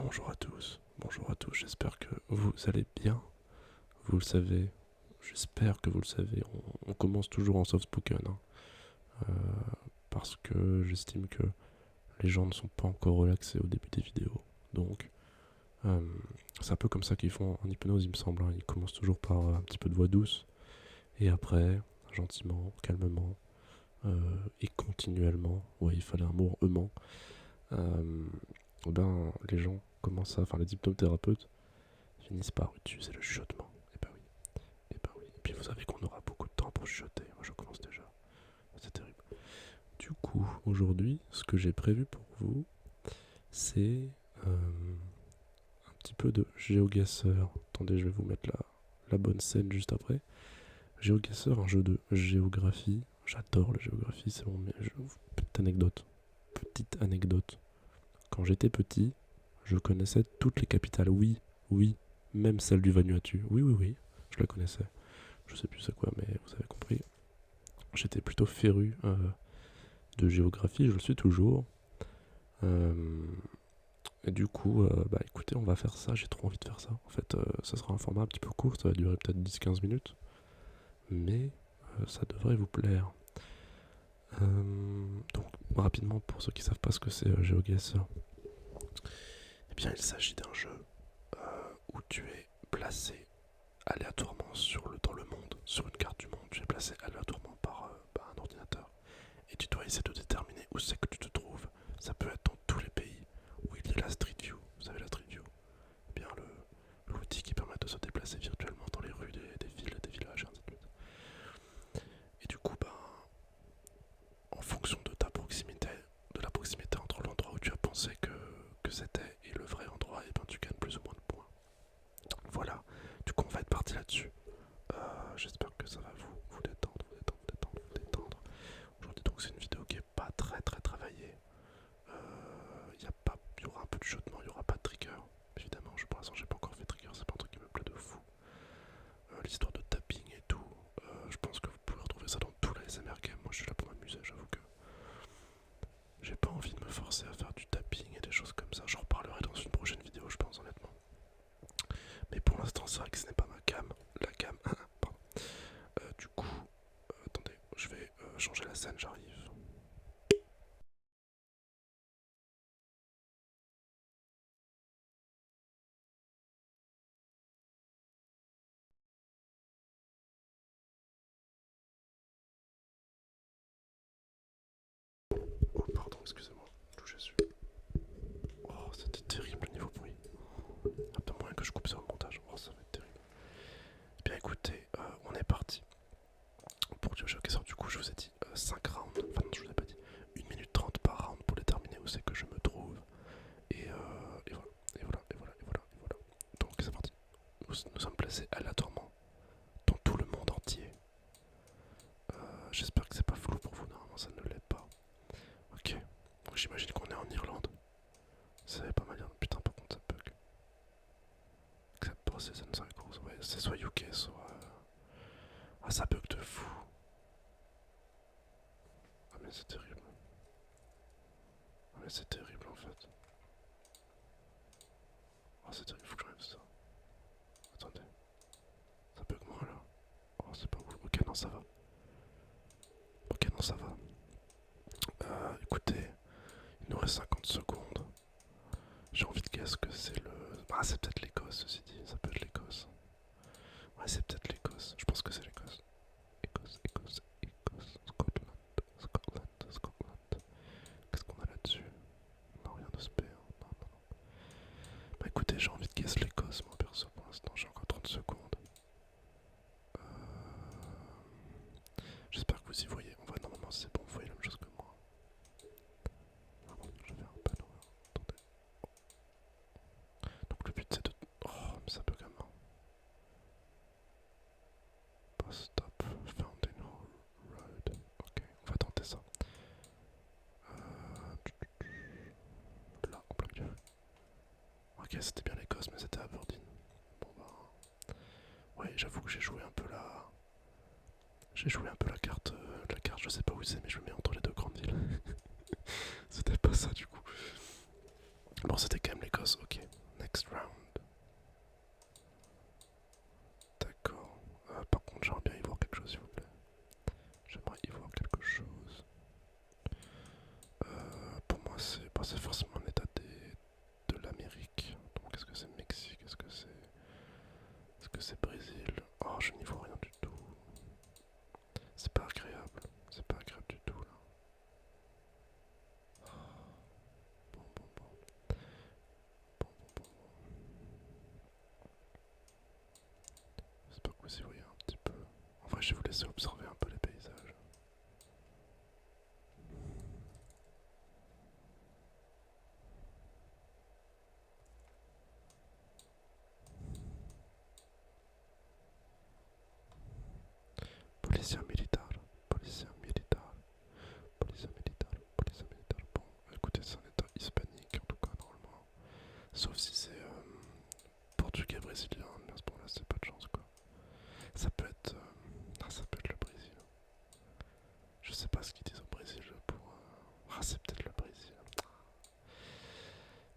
bonjour à tous, j'espère que vous allez bien. Vous le savez, j'espère que vous le savez, on commence toujours en soft spoken, hein, parce que j'estime que les gens ne sont pas encore relaxés au début des vidéos. Donc, euh, c'est un peu comme ça qu'ils font en hypnose, il me semble, hein. Ils commencent toujours par un petit peu de voix douce, et après, gentiment, calmement, et continuellement, ouais, il fallait un mot aimant, euh, les gens commencent à, enfin les hypnothérapeutes finissent par utiliser le chuchotement. Et bah oui, et bah oui. Et puis vous savez qu'on aura beaucoup de temps pour chuchoter. Moi je commence déjà. C'est terrible. Du coup, aujourd'hui, ce que j'ai prévu pour vous, c'est un petit peu de GeoGuessr. Attendez, je vais vous mettre la bonne scène juste après. GeoGuessr, un jeu de géographie. J'adore la géographie, c'est mon jeu. Petite anecdote. Petite anecdote. Quand j'étais petit, je connaissais toutes les capitales. Oui, oui, même celle du Vanuatu. Oui, oui, oui, je la connaissais. Je sais plus c'est quoi, mais vous avez compris. J'étais plutôt féru de géographie, je le suis toujours. Euh, et du coup, bah écoutez, on va faire ça, j'ai trop envie de faire ça. En fait, ça sera un format un petit peu court, ça va durer peut-être 10-15 minutes, mais ça devrait vous plaire. Donc, rapidement, pour ceux qui savent pas ce que c'est GeoGuessr, eh bien, il s'agit d'un jeu où tu es placé aléatoirement dans le monde, sur une carte du monde, tu es placé aléatoirement par un ordinateur. Et tu dois essayer de déterminer où c'est que tu te trouves. Ça peut être dans tous les pays où il y a la Street View. Vous savez la Street View, eh bien l'outil qui permet de se déplacer virtuellement dans les rues des villes, des villages, et ainsi de suite. Et du coup, en fonction de ta proximité, de la proximité entre l'endroit où tu as pensé que c'était et le vrai endroit, et ben tu gagnes plus ou moins de points. Voilà, du coup on va être parti là-dessus. J'espère que ça va vous détendre, vous détendre, vous détendre, vous détendre. Aujourd'hui donc c'est une vidéo qui est pas très très travaillée. Il y aura un peu de chuchotement, il y aura pas de trigger. Évidemment, pour l'instant j'ai pas encore fait trigger, c'est pas un truc qui me plaît de fou. L'histoire de tapping et tout, je pense que vous pouvez retrouver ça dans tous les ASMR games. Moi je suis là pour m'amuser, j'avoue que j'ai pas envie de me forcer à faire du tapping et des choses comme ça. J'en reparlerai dans une prochaine vidéo, je pense honnêtement. Mais pour l'instant, c'est vrai que ce n'est pas ma cam, la cam 1, pardon. Du coup, attendez, je vais changer la scène, j'arrive. Oh, pardon, excusez-moi, touché dessus. Oh, c'était terrible niveau bruit. Ah, peut moyen que je coupe ça au montage. Oh, ça va être terrible. Eh bien, écoutez, on est parti. Pour du jeu qui sort, du coup, je vous ai dit 5 rounds. Enfin, non, je vous ai pas dit. 1 minute 30 par round pour déterminer où c'est que je me trouve. Et voilà, et voilà, et voilà, et voilà, et voilà. Donc, c'est parti. Nous sommes placés aléatoirement dans tout le monde entier. J'espère que c'est pas flou pour vous. Normalement, ça ne l'est pas. Ok. Donc, j'imagine qu'on est en Irlande. C'est pas mal. Putain, par contre, ça bug. Accept process and cycles. Ouais, c'est soit UK, soit. Ah, ça bug de fou. Ah, mais c'est terrible. Ah, mais c'est terrible en fait. Ah, c'est terrible, faut que j'enlève ça. Attendez. Ça bug moins là. Oh, c'est pas ouf. Ok, non, ça va. Ok, non, ça va. Écoutez, il nous reste 50 secondes. J'ai envie de guess que c'est le. Ah, c'est peut-être l'Écosse, ceci dit. Ça peut être l'Écosse. Ouais, c'est peut-être l'Écosse. Je pense que c'est l'Écosse. Écosse, Écosse, Écosse, Scotland, Scotland, Scotland. Qu'est-ce qu'on a là-dessus? Non, rien de spé. Non, non, non. Bah écoutez, j'ai envie de guess l'Écosse, moi perso, pour l'instant. J'ai encore 30 secondes. J'espère que vous y voyez. On voit normalement c'est bon, vous voyez la même chose que moi. Ah bon, je vais un panneau. Attendez. Donc le but c'est de. Oh, mais ça peut quand même. Bus stop, Fountain Hall Road. Ok, on va tenter ça. Là, en plein milieu. Ok, c'était bien l'Écosse, mais c'était Aberdeen. Bon bah. Ouais, j'avoue que j'ai joué un peu la. J'ai joué un peu la carte, je sais pas où c'est, mais je le mets entre les deux grandes villes. C'était pas ça du coup. Bon, c'était quand même l'Écosse, ok. Next round. D'accord. Par contre, j'aimerais bien y voir quelque chose, s'il vous plaît. J'aimerais y voir quelque chose. Pour moi, c'est forcément un état de l'Amérique. Donc, est-ce que c'est Mexique? Est-ce que c'est Brésil? Oh, je n'y vois rien du tout. C'est pas agréable. C'est pas agréable du tout, là. Bon, bon, bon. Bon, bon, bon. J'espère que vous y voyez un petit peu. En vrai, je vais vous laisser observer un peu les paysages. Polizia militar, polizia militar, polizia militar, polizia militar. Bon, écoutez, c'est un état hispanique en tout cas, normalement. Sauf si c'est portugais brésilien, mais à ce moment-là, c'est pas de chance quoi. Ça peut être. Ça peut être le Brésil. Je sais pas ce qu'ils disent au Brésil pour. C'est peut-être le Brésil.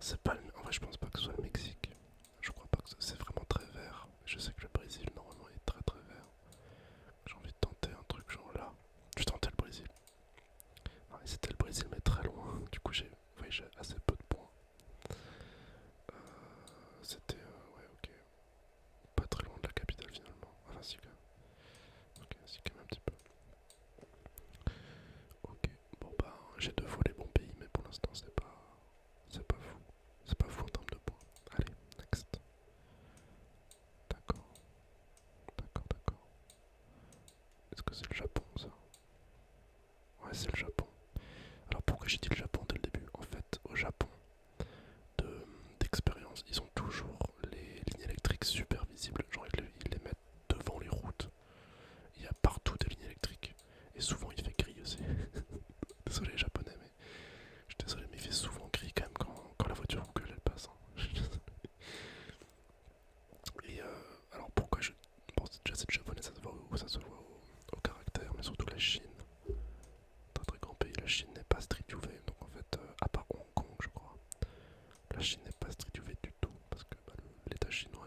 C'est pas le. En vrai, je pense pas que ce soit le Mexique. Je crois pas que c'est vraiment très vert. Je sais que le Brésil, normalement, est très très vert. J'ai envie de tenter un truc genre là. Je tentais le Brésil. Non, et c'était le Brésil, mais très loin. Du coup, j'ai assez peu de points. C'était. Ouais, ok. Pas très loin de la capitale finalement. Enfin, si, quand même. Ok, si, quand même un petit peu. Ok. Bon, bah, j'ai deux fois les bons pays, mais pour l'instant, c'est pas. C'est pas fou. C'est pas fou en termes de points. Allez, next. D'accord. D'accord, d'accord. Est-ce que c'est le Japon, ça? Ouais, c'est le Japon. Alors, pourquoi j'ai dit le Japon dès le début? En fait, au Japon, d'expérience, ils ont toujours les lignes électriques super visibles. Genre, ils les mettent devant les routes. Il y a partout des lignes électriques. Et souvent, il fait gris aussi. Désolé, les japonais, mais je suis désolé, mais il fait souvent gris quand même quand la voiture Google elle passe. Hein. Et alors, pourquoi je. Bon, déjà, c'est le japonais, ça se voit au caractère, mais surtout la Chine. Très très grand pays, la Chine n'est pas Street UV, donc en fait, à part Hong Kong, je crois, la Chine n'est pas Street UV du tout, parce que bah, l'État chinois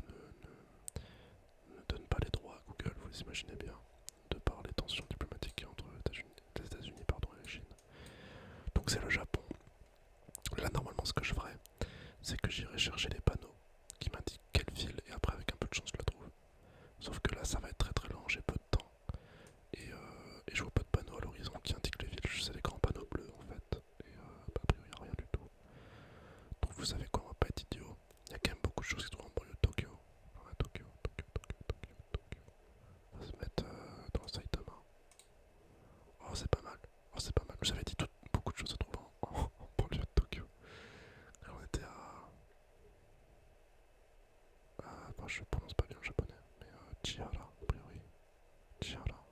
ne donne pas les droits à Google, vous imaginez bien, de par les tensions diplomatiques entre les États-Unis et la Chine. Donc c'est le Japon. Là, normalement, ce que je ferais, c'est que j'irai chercher les panneaux qui m'indiquent quelle ville, et après, avec un peu de chance, je la trouve. Sauf que là, ça va être très très lent, j'ai peu de temps. Et je vois pas de panneaux à l'horizon qui indiquent les villes, je sais les grands panneaux bleus en fait. Et bah, a priori, rien du tout. Donc vous savez quoi, on va pas être idiot. Il y a quand même beaucoup de choses qui se trouvent en banlieue de Tokyo. Ouais, Tokyo, Tokyo, Tokyo, Tokyo, Tokyo. On va se mettre dans Saitama. Oh, c'est pas mal. Oh, c'est pas mal. J'avais dit beaucoup de choses se trouvent en banlieue de Tokyo. Là, on était bah, je prononce pas bien le japonais, mais Chihara, a priori. Chihara.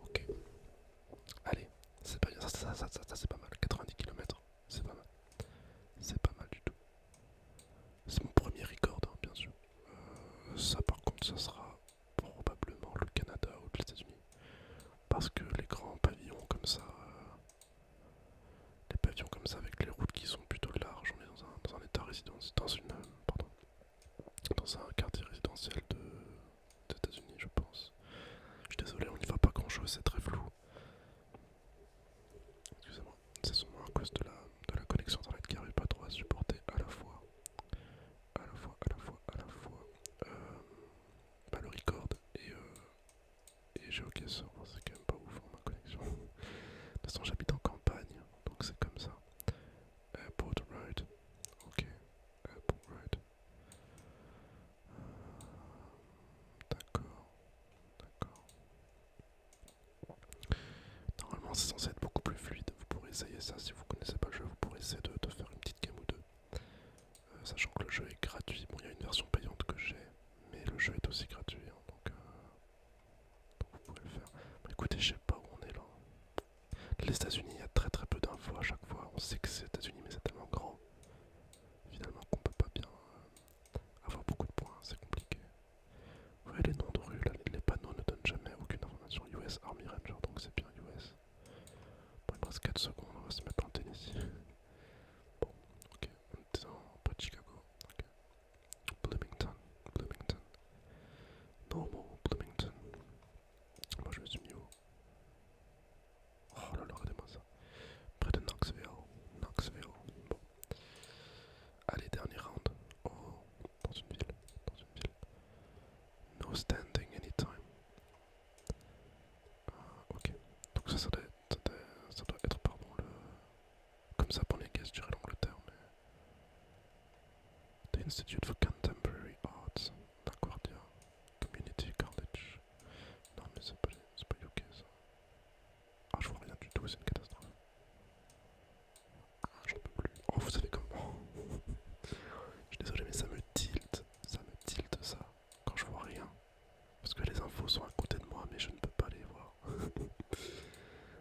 Ok. Allez, c'est pas bien, ça c'est pas mal. 90 km, c'est pas mal. C'est pas mal du tout. C'est mon premier record, hein, bien sûr. Ça par contre, ça sera probablement le Canada ou les États-Unis. Parce que les grands pavillons comme ça, les pavillons comme ça avec les routes qui sont plutôt larges, on est dans un état résidentiel, pardon, dans un quartier résidentiel des États-Unis, je pense. Je suis désolé, on n'y voit pas grand chose, c'est très flou. Excusez-moi, c'est sûrement à cause de la connexion internet qui arrive pas trop à supporter à la fois, euh, bah, le record et GeoGuessr. C'est quand même pas ouf hein, ma connexion. De toute façon, j'habite en campagne, donc c'est comme ça. Airport ride, ok, airport ride. D'accord, d'accord. Normalement, c'est censé être beaucoup plus fluide. Vous pourrez essayer ça si vous connaissez pas le jeu. Vous pourrez essayer de faire une petite game ou deux. Sachant que le jeu est gratuit. Bon, il y a une version payante que j'ai, mais le jeu est aussi gratuit. Hein, donc vous pouvez le faire. Bah, écoutez, je sais pas où on est là. Les États-Unis, il y a très très peu d'infos à chaque fois. On sait que c'est les États-Unis, mais c'est tellement grand. Finalement, qu'on peut pas bien avoir beaucoup de points. C'est compliqué. Vous voyez les noms de rues, là, les panneaux ne donnent jamais aucune information. US Army Ranger, donc c'est bien US. Bon, il me reste 4 secondes, on va se mettre en Tennessee. Institute for Contemporary Arts d'Aquardia Community College. Non mais c'est pas UK ça. Ah je vois rien du tout, c'est une catastrophe. Ah j'en peux plus. Oh vous savez comment. Je suis désolé mais ça me tilte ça, quand je vois rien. Parce que les infos sont à côté de moi mais je ne peux pas les voir.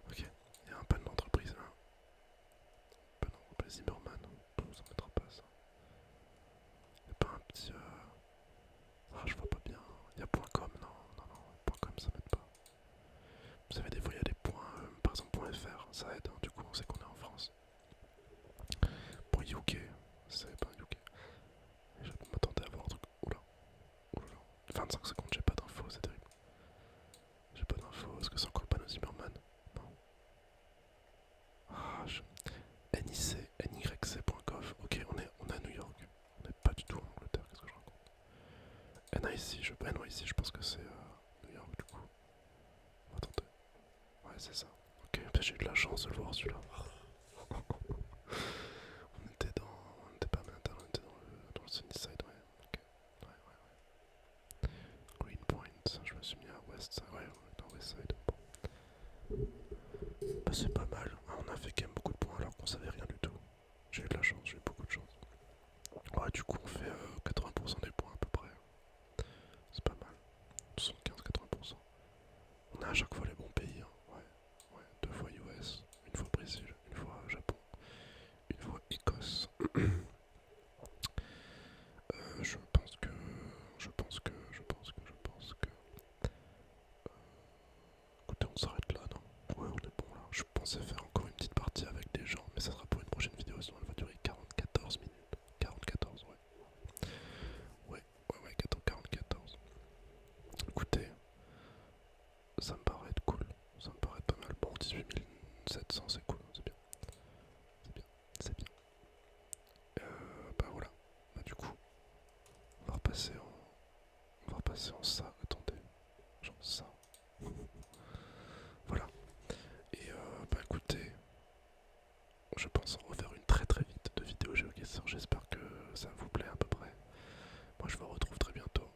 Ok, il y a un panneau d'entreprise là. Panneau d'entreprise Zimmerman. Ça ne mettra pas ça. Il n'y a pas un petit... Ah je vois pas bien. Il y a .com, non, .com ça m'aide pas. Vous savez des fois il y a des points, par exemple .fr, ça aide, hein, du coup on sait qu'on est en France. .uk, c'est pas UK. Je m'attendais à voir un truc... Oula. 25 secondes, j'ai pas d'infos, c'est terrible. J'ai pas d'infos, est-ce que c'est encore le panneau Zimmerman? Non. Ah, NYC.gov. Ok, on est à New York. On n'est pas du tout en Angleterre, qu'est-ce que je raconte? NYC, je pense que c'est New York du coup. Attendez. Ouais, c'est ça. Ok, j'ai eu de la chance de le voir celui-là. On était pas à Manhattan, on était dans le Sunnyside, ouais. Ok. Ouais. Greenpoint, je me suis mis à West Side, ouais, dans West Side. Bon. Bah, c'est pas mal. On a fait quand même beaucoup de points alors qu'on savait rien du tout. J'ai eu de la chance, j'ai eu beaucoup de chance. Ouais, du coup, on fait 80% des points à peu près. C'est pas mal. 75-80%. On a à chaque fois les bons pays. Hein. Ouais. 2 fois US, une fois Brésil, une fois Japon, une fois Écosse. Je pense que. Écoutez, on s'arrête là, non? Ouais, on est bon là. Je pensais faire encore une petite partie avec des gens, mais ça sera pour une prochaine vidéo, sinon elle va durer 44 minutes. 44, ouais. Ouais, 44. Écoutez, ça me paraît être cool. Ça me paraît pas mal. Bon, 18 700, c'est cool, c'est bien. C'est bien. Bah voilà. Bah du coup, on va repasser en ça. Attendez. Genre ça. Voilà. Et bah écoutez, je pense en refaire une très très vite de vidéo GeoGuessr. J'espère que ça vous plaît à peu près. Moi je vous retrouve très bientôt.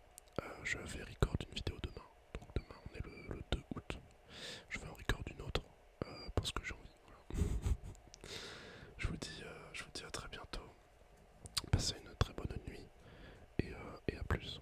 Je vais record une vidéo demain. Donc demain on est le 2 août. Je vais en record une autre parce que j'ai envie. Voilà. Je vous dis à très bientôt. Passez une très bonne nuit et à plus.